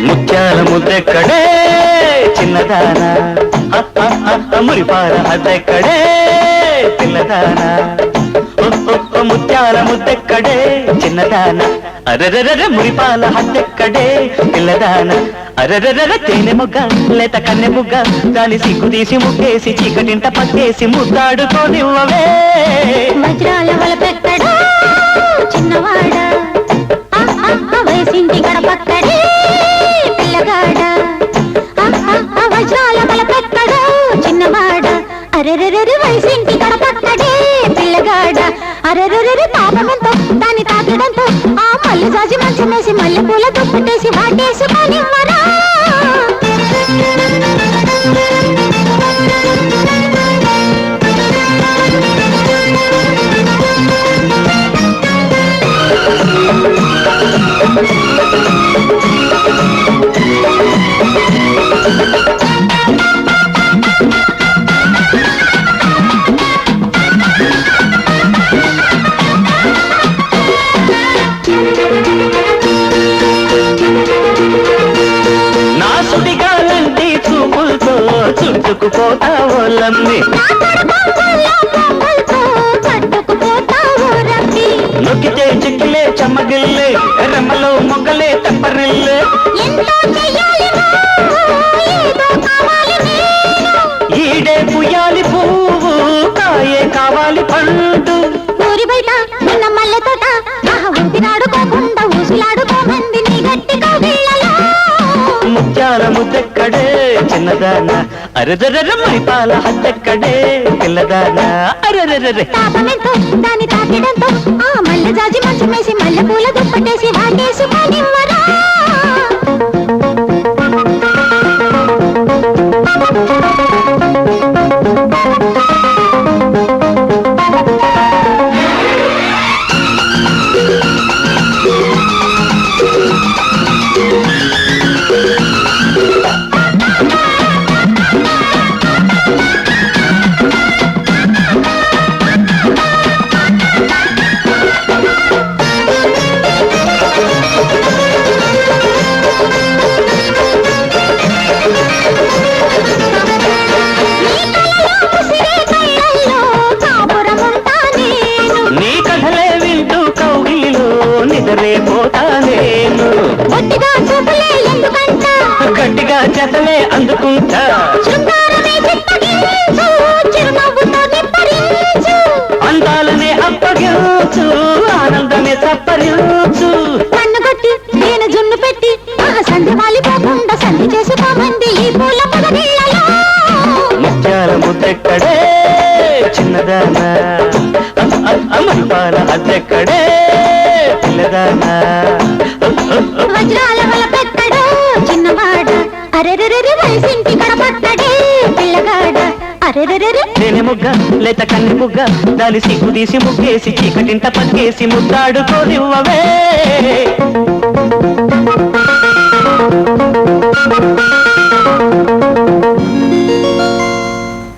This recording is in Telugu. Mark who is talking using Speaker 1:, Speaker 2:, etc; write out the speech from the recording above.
Speaker 1: ముత్యాల ముద్దెక్కడే చిన్నదానా మురిపాల అద్దెక్కడే పిల్లదానా ముత్యాల ముద్దెక్కడే చిన్నదానా అరరర మురిపాల హద్దెక్కడే పిల్లదాన అరరర తేనె ముగ్గ లేత కన్నె ముగ్గ దాని సిగ్గు తీసి ముగ్గేసి చీకటింట పక్కేసి ముద్దాడుకోనివ్వవే
Speaker 2: వజ్రాల వలపెక్కడా చిన్నవాడ వయసింటి గడపక్కడే పిల్లగాడ వజ్రాల వలపెక్కడా చిన్నవాడ అరెరెరె వయసింటి గడపక్కడే పిల్లగాడ అరెరెరె పాపమంతో దాన్ని తాకడంతో ఆ మల్లె జాజి మంచమేసి మల్లె పూల దుప్పటేసి వాటేసుకొనివ్వరా
Speaker 1: చుట్టుకుపోతావో లమ్మి నొక్కితే చిక్కిలే చెమ్మగిల్లే రెమ్మలో మొగ్గలే తెప్పరిల్లే ఈడే పుయ్యాలి పువ్వు కాయే కావాలి పండు
Speaker 2: ఊరి బయట నిన్న మల్లె తోట ఊపిరాడుకోకుండా ఊసులాడుకోమంది నీ గట్టిగా
Speaker 1: ముత్యాల ముద్దెక్కడే చిన్నదాన అరదర మరిపాల హద్దెక్కడే పిల్లదాన అరరరే
Speaker 2: తాపమెంతో దాన్ని తాకిడంతో ఆ మల్లె జాజి మంచమేసి మల్లె పూల దుప్పటేసి వాటేసుకొనివ్వరా
Speaker 1: గట్టిగా చేతలే అందుకుంటా అందాలనే అప్పగించు ఆనందమే సప్పరించు
Speaker 2: కన్ను కొట్టి నేను జున్ను పెట్టి సంధి వాలిపోకుండా సంధి చేసుకోమంది ఈ పూల పొదగిళ్ళలో
Speaker 1: ముత్యాల ముద్దెక్కడే చిన్నదానా అమృపాల అద్దెక్కడే పిల్లదానా
Speaker 2: వజ్రాల వలపెక్కడో చిన్నవాడ అరెరెరె వయసింటి గడపక్కడే పిల్లగాడ అరెరెరె
Speaker 1: తేనె ముగ్గ లేత కన్నె ముగ్గ దాని సిగ్గు తీసి ముగ్గేసి చీకటింట పక్కేసి ముద్దాడుకోనివ్వవే